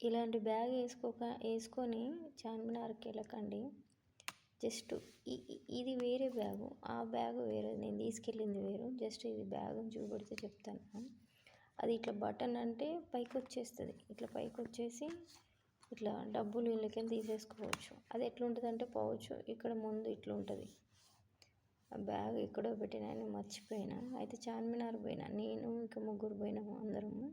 ఇలాంటి బ్యాగ్ వేసుకొని చార్మినార్కి వెళ్ళకండి. జస్ట్ ఇది వేరే బ్యాగు, ఆ బ్యాగు వేరే, నేను తీసుకెళ్ళింది వేరు. జస్ట్ ఇది బ్యాగుని చూపెడితే చెప్తాను. అది ఇట్లా బటన్ అంటే పైకి వచ్చేస్తుంది, ఇట్లా పైకి వచ్చేసి ఇట్లా డబ్బులు వీళ్ళకెళ్ళి తీసేసుకోవచ్చు. అది ఎట్లుంటుంది అంటే పౌచ్ ఇక్కడ ముందు ఇట్లా ఉంటుంది. ఆ బ్యాగ్ ఎక్కడో పెట్టినా నేను మర్చిపోయినా. అయితే చార్మినార్ పోయినా, నేను ఇంకా ముగ్గురు పోయినాము. అందరము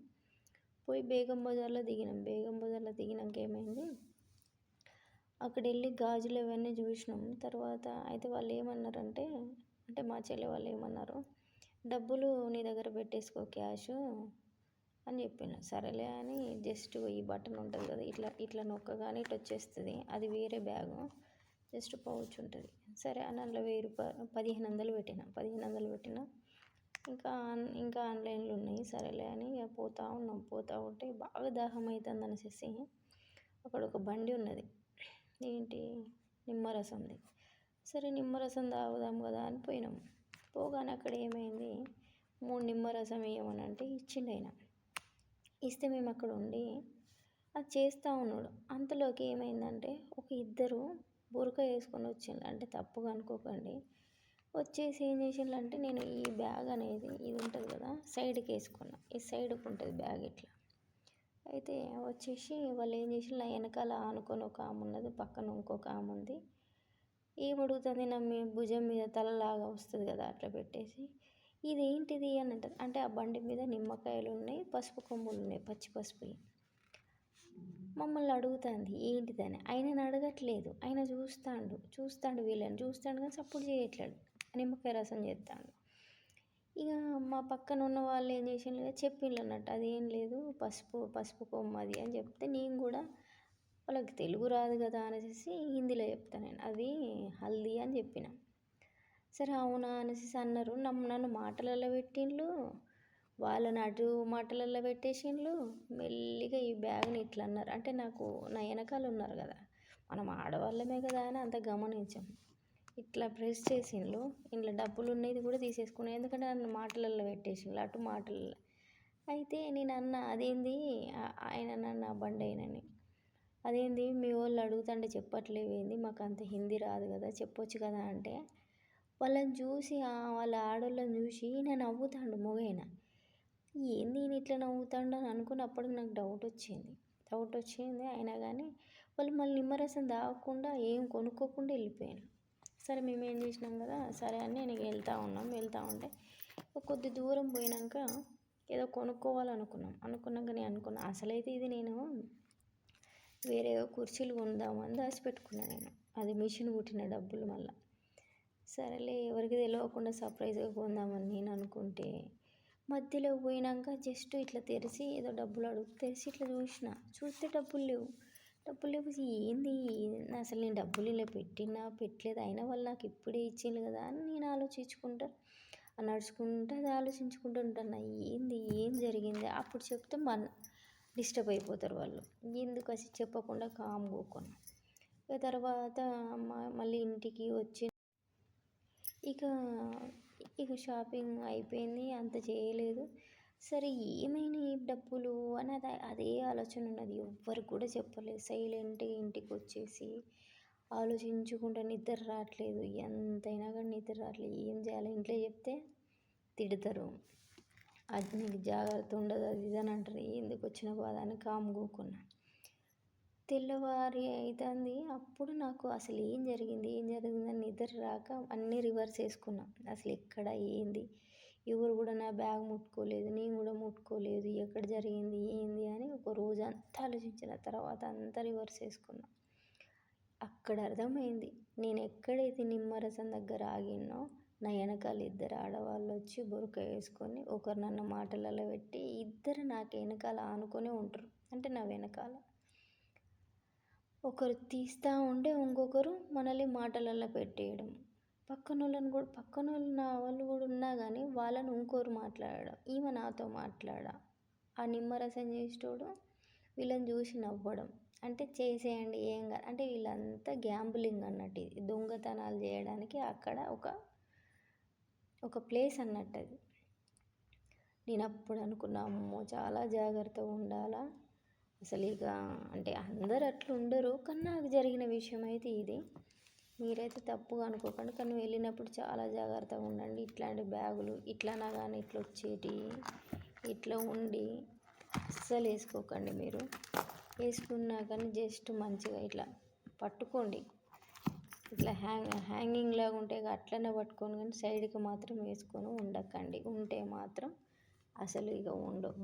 పోయి బేగం బజార్లో దిగినాం. బేగం బజార్లో దిగినాక ఏమైంది, అక్కడ వెళ్ళి గాజులు అవన్నీ చూసినాం. తర్వాత అయితే వాళ్ళు ఏమన్నారంటే, అంటే మా చెల్లె వాళ్ళు ఏమన్నారు, డబ్బులు నీ దగ్గర పెట్టేసుకో క్యాష్ అని చెప్పిన. సరేలే అని జస్ట్ ఈ బటన్ ఉంటుంది కదా, ఇట్లా ఇట్లా నొక్కగానే ఇట్లా వచ్చేస్తుంది. అది వేరే బ్యాగు, జస్ట్ పౌచ్ ఉంటుంది. సరే అని అందులో 1000 రూపాయలు 1500 పెట్టిన. 1500 పెట్టిన. ఇంకా ఆన్లైన్లో ఉన్నాయి. సరేలే అని ఇక పోతూ ఉన్నాం. పోతూ ఉంటే బాగా దాహం అవుతుంది అనేసి అక్కడ ఒక బండి ఉన్నది, ఏంటి నిమ్మరసంది. సరే నిమ్మరసం తాగుదాం కదా అని పోయినాం. పోగానే అక్కడ ఏమైంది, 3 నిమ్మరసం వేయమని అంటే ఇచ్చిండు ఆయన. ఇస్తే మేము అక్కడ ఉండి అది చేస్తూ ఉన్నాడు. అంతలోకి ఏమైందంటే ఒక ఇద్దరు బురక వేసుకొని వచ్చిండు. అంటే తప్పుగా అనుకోకండి. వచ్చేసి ఏం చేసిండ్రు అంటే, నేను ఈ బ్యాగ్ అనేది ఇది ఉంటుంది కదా సైడ్కి వేసుకున్నా, ఈ సైడ్కి ఉంటుంది బ్యాగ్ ఇట్లా. అయితే వచ్చేసి వాళ్ళు ఏం చేసిండ్రు, నా వెనకాల ఆనుకొని ఒక ఆమె ఉన్నది, పక్కన ఇంకొక ఆమె ఉంది. ఏం అడుగుతుంది, నా భుజం మీద తలలాగా వస్తుంది కదా అట్లా పెట్టేసి, ఇదేంటిది అని అంటారు. అంటే ఆ బండి మీద నిమ్మకాయలు ఉన్నాయి, పసుపు కొమ్ములు ఉన్నాయి, పచ్చి పసుపు. మమ్మల్ని అడుగుతుంది ఏంటిదని. ఆయనను అడగట్లేదు, ఆయన చూస్తాడు వీళ్ళని చూస్తాడు కానీ సపోర్ట్ చేయట్లేడు, నిమ్మకాయ రసం చేస్తాడు. ఇక మా పక్కన ఉన్న వాళ్ళు ఏం చేసిండ్రు, చెప్పిండ్రు అన్నట్టు, అదేం లేదు పసుపు కొమ్ము అది అని చెప్తే, నేను కూడా వాళ్ళకి తెలుగు రాదు కదా అనేసి హిందీలో చెప్తాను నేను, అది హల్దీ అని చెప్పిన. సరే అవునా అనేసి అన్నారు. నన్ను మాటలలో పెట్టిండ్రు, వాళ్ళని అటు మాటలలో పెట్టేసిండ్రు. మెల్లిగా ఈ బ్యాగ్ని ఇట్లా అన్నారు. అంటే నాకు నా వెనకాల ఉన్నారు కదా, మనం ఆడవాళ్ళమే కదా అని అంత గమనించాం. ఇట్లా ప్రెస్ చేసిండ్రు, ఇంట్లో డబ్బులు ఉన్నది కూడా తీసేసుకున్నాను. ఎందుకంటే నన్ను మాటలలో పెట్టేసిండ్రు, అటు మాటలలో. అయితే నేను అన్న, అదేంది ఆయన నన్ను ఆ బండి అయినని, అదేంది మీ వాళ్ళు అడుగుతుంటే చెప్పట్లేవేంది, మాకు అంత హిందీ రాదు కదా చెప్పొచ్చు కదా అంటే, వాళ్ళని చూసి వాళ్ళ ఆడోళ్ళని చూసి నేను నవ్వుతాడు మొగైన. ఏంది నేను ఇట్లా నవ్వుతాడు అని అనుకున్నప్పటికి నాకు డౌట్ వచ్చింది. అయినా కానీ వాళ్ళు మళ్ళీ నిమ్మరసం తాగకుండా ఏం కొనుక్కోకుండా వెళ్ళిపోయాను. సరే మేము ఏం చేసినాం కదా, సరే అని నేను వెళ్తూ ఉంటే కొద్ది దూరం పోయినాక ఏదో అనుకున్నాక నేను అనుకున్నా, అసలైతే ఇది నేను వేరే కుర్చీలు కొందామని దాచిపెట్టుకున్నాను నేను, అది మిషన్ కుట్టిన డబ్బులు. మళ్ళీ సరేలే ఎవరికి తెలియకుండా సర్ప్రైజ్గా కొందామని నేను అనుకుంటే, మధ్యలో పోయినాక జస్ట్ ఇట్లా తెరిచి ఏదో డబ్బులు తెరిచి ఇట్లా చూస్తే డబ్బులు లేవు. ఏంది అసలు, నేను డబ్బులు ఇలా పెట్టలేదు, అయినా వాళ్ళు నాకు ఇప్పుడే ఇచ్చిండ్రు కదా అని నేను నడుచుకుంటూ అది ఆలోచించుకుంటూ ఉంటాను, ఏం జరిగింది. అప్పుడు చెప్తే డిస్టర్బ్ అయిపోతారు వాళ్ళు, ఎందుకు వచ్చి చెప్పకుండా కామ్ కూకున్నా. ఇక తర్వాత మళ్ళీ ఇంటికి వచ్చి ఇక షాపింగ్ అయిపోయింది, అంత చేయలేదు. సరే ఏమైనాయి డబ్బులు అని అదే ఆలోచన ఉన్నది. ఎవ్వరికి కూడా చెప్పలేదు, సైలెంట్గా ఇంటికి వచ్చేసి ఆలోచించుకుంటూ నిద్ర రావట్లేదు, ఎంతైనా కానీ నిద్ర రావట్లేదు. ఏం చేయాలి, ఇంట్లో చెప్తే తిడతారు, అది నీకు జాగ్రత్త ఉండదు అది ఇది అని అంటారు, ఎందుకు వచ్చిన బాధ అని కామ్గూకున్నా. తెల్లవారి అవుతుంది. అప్పుడు నాకు అసలు ఏం జరిగిందని నిద్ర రాక అన్నీ రివర్స్ వేసుకున్నా. అసలు ఎక్కడ ఏంది, ఎవరు కూడా నా బ్యాగ్ ముట్టుకోలేదు, నేను కూడా ముట్టుకోలేదు, ఎక్కడ జరిగింది ఏంది అని ఒక రోజు అంతా ఆలోచించిన. తర్వాత అంతా రివర్స్ వేసుకున్నా. అక్కడ అర్థమైంది, నేను ఎక్కడైతే నిమ్మరసం దగ్గర ఆగినో నా వెనకాల 2 ఆడవాళ్ళు వచ్చి బురక వేసుకొని ఒకరు నన్ను మాటలలో పెట్టి, ఇద్దరు నాకు వెనకాల ఆనుకొని ఉంటారు. అంటే నా వెనకాల ఒకరు తీస్తూ ఉంటే ఇంకొకరు మనల్ని మాటలలో పెట్టేయడం, పక్కన వాళ్ళు నా వాళ్ళు కూడా ఉన్నా కానీ వాళ్ళని ఇంకోరు మాట్లాడడం, ఈమె నాతో ఆ నిమ్మరసం చేసేటోడు వీళ్ళని చూసి నవ్వడం. అంటే చేసేయండి ఏం కాదు అంటే, వీళ్ళంతా గ్యాంబ్లింగ్ అన్నట్టు, ఇది దొంగతనాలు చేయడానికి అక్కడ ఒక ప్లేస్ అన్నట్టు అది. నేను అప్పుడు అనుకున్నా, అమ్మో చాలా జాగ్రత్తగా ఉండాలా, అసలు ఇక అంటే అందరు అట్లా ఉండరు, కానీ నాకు జరిగిన విషయం అయితే ఇది. మీరైతే తప్పుగా అనుకోకండి, కానీ వెళ్ళినప్పుడు చాలా జాగ్రత్తగా ఉండండి. ఇట్లాంటి బ్యాగులు ఇట్లానా కానీ ఇట్లా వచ్చేటి ఇట్లా ఉండి అస్సలు వేసుకోకండి. మీరు వేసుకున్నా కానీ జస్ట్ మంచిగా ఇట్లా పట్టుకోండి, ఇట్లా హ్యాంగింగ్ లాగా ఉంటే అట్లనే పట్టుకొని, కానీ సైడ్కి మాత్రం వేసుకొని ఉండకండి. ఉంటే మాత్రం అసలు ఇక ఉండవు.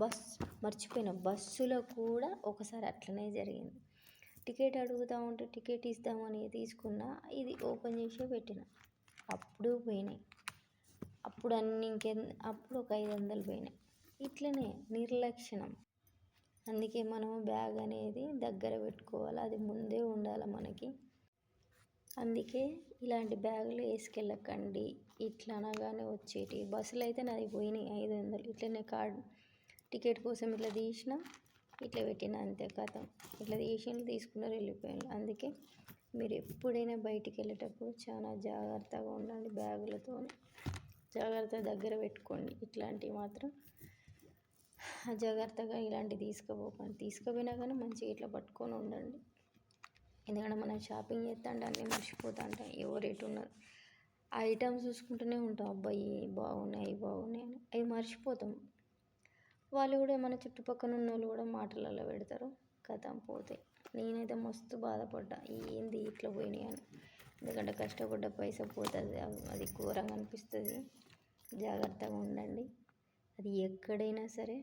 మర్చిపోయిన బస్సులో కూడా ఒకసారి అట్లనే జరిగింది. టికెట్ అడుగుతూ ఉంటే టికెట్ ఇస్తామని తీసుకున్నా, ఇది ఓపెన్ చేసే పెట్టిన, అప్పుడు పోయినాయి. అప్పుడు అప్పుడు ఒక 500 పోయినాయి. ఇట్లనే నిర్లక్షణం. అందుకే మనం బ్యాగ్ అనేది దగ్గర పెట్టుకోవాలి, అది ముందే ఉండాలి మనకి. అందుకే ఇలాంటి బ్యాగులు వేసుకెళ్ళకండి. ఇట్లా అనగానే వచ్చేటి బస్సులు అయితే నాది పోయినాయి 500. ఇట్లనే టికెట్ కోసం ఇట్లా తీసిన, ఇట్లా పెట్టిన, అంతే కథం. ఇట్లా తీసుకున్నారు, వెళ్ళిపోయాను. అందుకే మీరు ఎప్పుడైనా బయటికి వెళ్ళేటప్పుడు చాలా జాగ్రత్తగా ఉండండి. బ్యాగులతో జాగ్రత్త దగ్గర పెట్టుకోండి. ఇట్లాంటివి మాత్రం జాగ్రత్తగా ఇలాంటివి తీసుకుపోయినా కానీ మంచిగా ఇట్లా పట్టుకొని ఉండండి. ఎందుకంటే మనం షాపింగ్ చేస్తాంటే అన్నీ మర్చిపోతాంటాం, ఎవరు ఎటు ఉన్నారు. ఆ ఐటమ్స్ చూసుకుంటూనే ఉంటాం, అబ్బాయి బాగున్నాయి అవి బాగున్నాయి అని. అవి మర్చిపోతాం. వాళ్ళు కూడా మన చుట్టుపక్కల ఉన్న వాళ్ళు కూడా మాటలలో పెడతారు, కథం పోతాయి. నేనైతే మస్తు బాధపడ్డా, ఏంది ఇట్లా పోయినాయి అని. ఎందుకంటే కష్టపడ్డ పైసా పోతుంది, అది ఘోరంగా అనిపిస్తుంది. జాగ్రత్తగా ఉండండి. అది ఎక్కడైనా సరే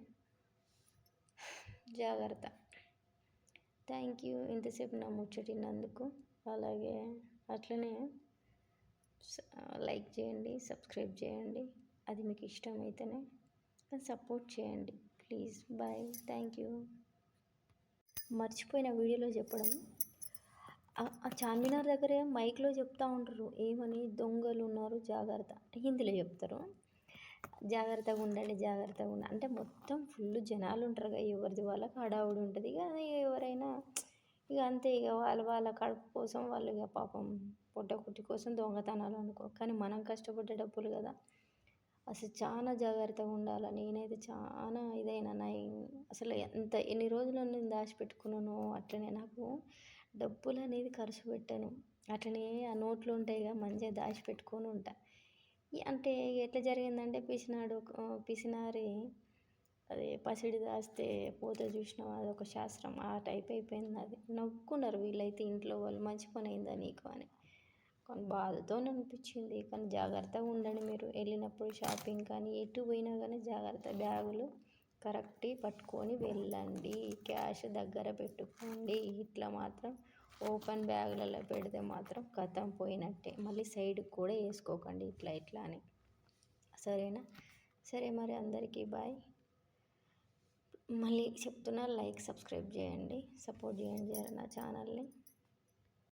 జాగ్రత్త. థ్యాంక్ యూ ఇంతసేపు నా ముచ్చటినందుకు. అలాగే అట్లనే లైక్ చేయండి, సబ్స్క్రైబ్ చేయండి. అది మీకు ఇష్టమైతేనే సపోర్ట్ చేయండి ప్లీజ్. Bye, thank you. మర్చిపోయిన వీడియోలో చెప్పడం, ఆ చార్మినార్ దగ్గరే మైక్లో చెప్తూ ఉంటారు, ఏమని, దొంగలు ఉన్నారు జాగ్రత్త, హిందీలో చెప్తారు. జాగ్రత్తగా ఉండండి, జాగ్రత్తగా ఉండండి అంటే మొత్తం ఫుల్ జనాలు ఉంటారు కదా, ఎవరిది వాళ్ళకి హడావుడి ఉంటుంది. ఇక ఎవరైనా ఇక అంతే, ఇక వాళ్ళ కడుపు కోసం వాళ్ళు ఇక పాపం పొట్టకుట్టి కోసం దొంగతనాలు అనుకో, కానీ మనం కష్టపడ్డ డబ్బులు కదా. అసలు చాలా జాగ్రత్తగా ఉండాలి. నేనైతే చాలా ఇదైనా అసలు ఎన్ని రోజులు నేను దాచిపెట్టుకున్నాను. అట్లనే నాకు డబ్బులు అనేది ఖర్చు పెట్టాను. అట్లనే ఆ నోట్లు ఉంటాయిగా, మంచిగా దాచిపెట్టుకొని ఉంటా. అంటే ఎట్లా జరిగిందంటే, పిసినారి అదే పసిడి దాస్తే పోతే చూసినాం, అదొక శాస్త్రం, ఆ టైప్ అయిపోయింది అది. నవ్వుకున్నారు వీళ్ళైతే ఇంట్లో వాళ్ళు, మంచి పని అయిందా నీకు అని. కానీ బాధతో అనిపించింది. కానీ జాగ్రత్తగా ఉండండి మీరు వెళ్ళినప్పుడు, షాపింగ్ కానీ ఎటు పోయినా కానీ జాగ్రత్త. బ్యాగులు కరెక్ట్గా పట్టుకొని వెళ్ళండి, క్యాష్ దగ్గర పెట్టుకోండి. ఇట్లా మాత్రం ఓపెన్ బ్యాగులలో పెడితే మాత్రం కథం పోయినట్టే. మళ్ళీ సైడ్కి కూడా వేసుకోకండి ఇట్లా అని, సరేనా? సరే మరి, అందరికీ బాయ్. మళ్ళీ చెప్తున్నా, లైక్ సబ్స్క్రైబ్ చేయండి, సపోర్ట్ చేయండి నా ఛానల్ని.